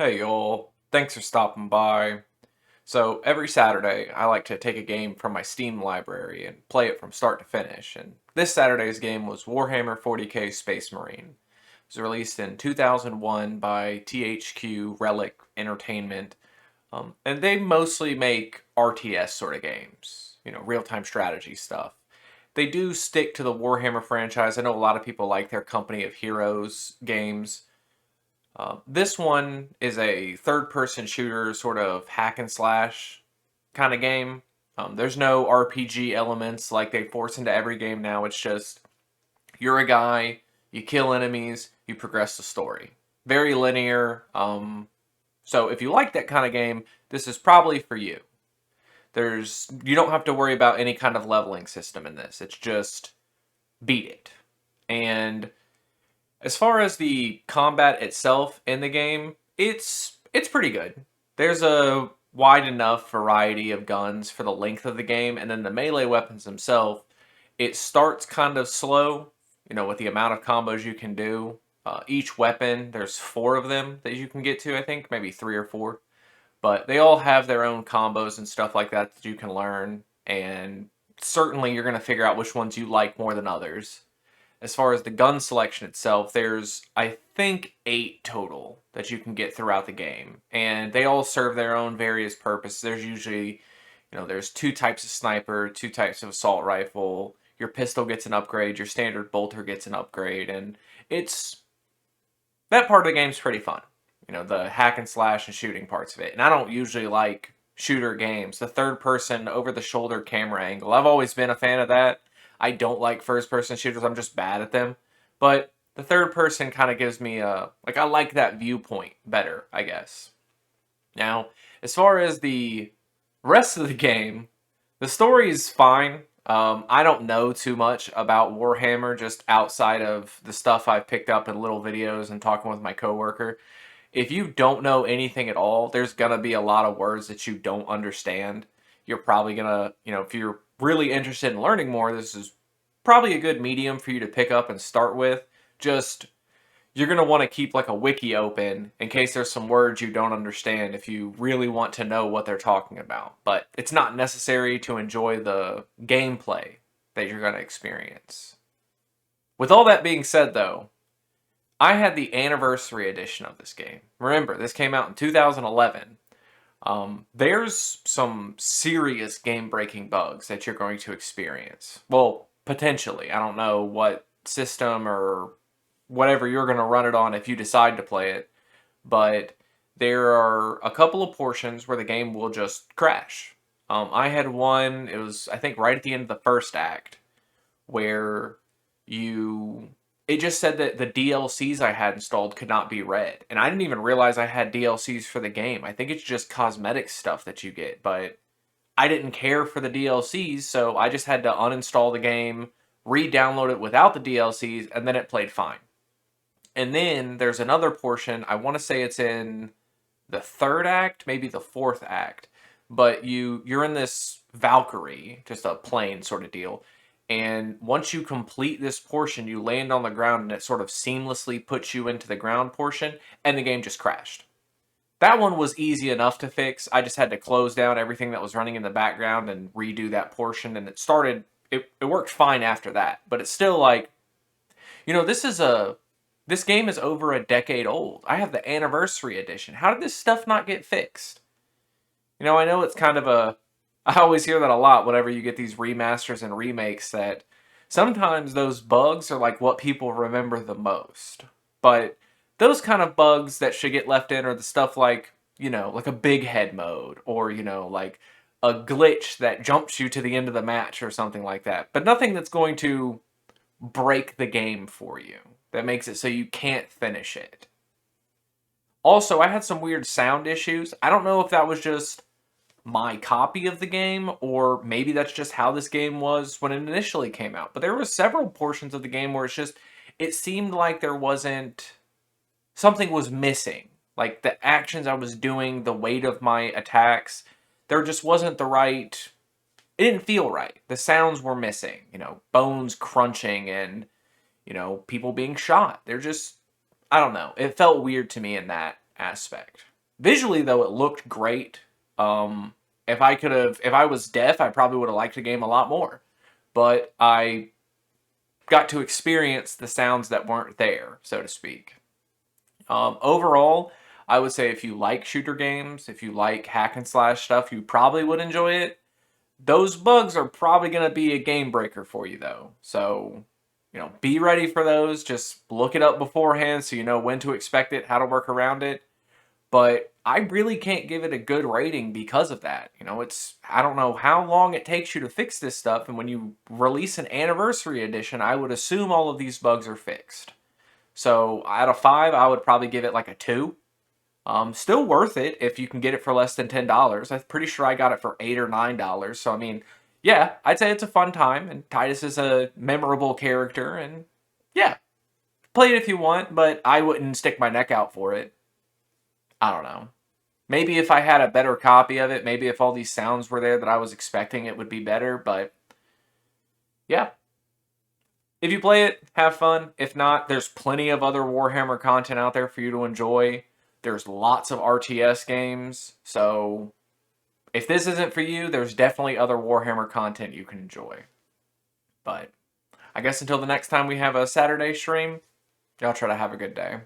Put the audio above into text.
Hey y'all, thanks for stopping by. So every Saturday, I like to take a game from my Steam library and play it from start to finish. And this Saturday's game was Warhammer 40k Space Marine. It was released in 2001 by THQ Relic Entertainment. And they mostly make RTS sort of games, real-time strategy stuff. They do stick to the Warhammer franchise. I know a lot of people like their Company of Heroes games. This one is a third person shooter, sort of hack and slash kind of game. There's no RPG elements like they force into every game now. It's just you're a guy, you kill enemies, you progress the story. Very linear. So if you like that kind of game, this is probably for you. You don't have to worry about any kind of leveling system in this. It's just beat it. And as far as the combat itself in the game, it's pretty good. There's a wide enough variety of guns for the length of the game, and then the melee weapons themselves, it starts kind of slow, with the amount of combos you can do. Each weapon, there's four of them that you can get to, I think, maybe three or four. But they all have their own combos and stuff like that that you can learn, and certainly you're going to figure out which ones you like more than others. As far as the gun selection itself, there's, I think, 8 total that you can get throughout the game. And they all serve their own various purposes. There's usually, there's 2 types of sniper, 2 types of assault rifle. Your pistol gets an upgrade, your standard bolter gets an upgrade. And that part of the game's pretty fun. The hack and slash and shooting parts of it. And I don't usually like shooter games. The third person over the shoulder camera angle. I've always been a fan of that. I don't like first person shooters. I'm just bad at them. But the third person kind of gives me I like that viewpoint better, I guess. Now, as far as the rest of the game, the story is fine. I don't know too much about Warhammer just outside of the stuff I've picked up in little videos and talking with my coworker. If you don't know anything at all, there's gonna be a lot of words that you don't understand. You're probably gonna, if you're really interested in learning more, this is probably a good medium for you to pick up and start with. Just, you're gonna want to keep like a wiki open in case there's some words you don't understand if you really want to know what they're talking about. But it's not necessary to enjoy the gameplay that you're gonna experience. With all that being said, though, I had the anniversary edition of this game. Remember, this came out in 2011. There's some serious game-breaking bugs that you're going to experience. Well, potentially. I don't know what system or whatever you're going to run it on if you decide to play it, but there are a couple of portions where the game will just crash. I had one, it was, I think, right at the end of the first act, where you it just said that the DLCs I had installed could not be read. And I didn't even realize I had DLCs for the game. I think it's just cosmetic stuff that you get, but I didn't care for the DLCs, so I just had to uninstall the game, re-download it without the DLCs, and then it played fine. And then there's another portion, I want to say it's in the third act, maybe the fourth act, but you're in this Valkyrie, just a plane sort of deal, and once you complete this portion, you land on the ground and it sort of seamlessly puts you into the ground portion, and the game just crashed. That one was easy enough to fix. I just had to close down everything that was running in the background and redo that portion, and it worked fine after that. But it's still like, this game is over a decade old. I have the anniversary edition. How did this stuff not get fixed? I know it's kind of I always hear that a lot whenever you get these remasters and remakes, that sometimes those bugs are like what people remember the most. But those kind of bugs that should get left in are the stuff like, like a big head mode, or, like a glitch that jumps you to the end of the match or something like that. But nothing that's going to break the game for you, that makes it so you can't finish it. Also, I had some weird sound issues. I don't know if that was just my copy of the game, or maybe that's just how this game was when it initially came out. But there were several portions of the game where it seemed like something was missing. Like the actions I was doing, the weight of my attacks, there just wasn't it didn't feel right. The sounds were missing, bones crunching and, people being shot. I don't know. It felt weird to me in that aspect. Visually, though, it looked great. If I was deaf, I probably would have liked the game a lot more. But I got to experience the sounds that weren't there, so to speak. Overall, I would say if you like shooter games, if you like hack and slash stuff, you probably would enjoy it. Those bugs are probably going to be a game breaker for you, though. So, be ready for those. Just look it up beforehand so you know when to expect it, how to work around it. But I really can't give it a good rating because of that. I don't know how long it takes you to fix this stuff, and when you release an anniversary edition, I would assume all of these bugs are fixed. So out of 5, I would probably give it like a 2. Still worth it if you can get it for less than $10. I'm pretty sure I got it for $8 or $9. So I mean, yeah, I'd say it's a fun time, and Titus is a memorable character, and yeah, play it if you want, but I wouldn't stick my neck out for it. I don't know. Maybe if I had a better copy of it, maybe if all these sounds were there that I was expecting, it would be better, but yeah. If you play it, have fun. If not, there's plenty of other Warhammer content out there for you to enjoy. There's lots of RTS games, so if this isn't for you, there's definitely other Warhammer content you can enjoy. But I guess until the next time we have a Saturday stream, y'all try to have a good day.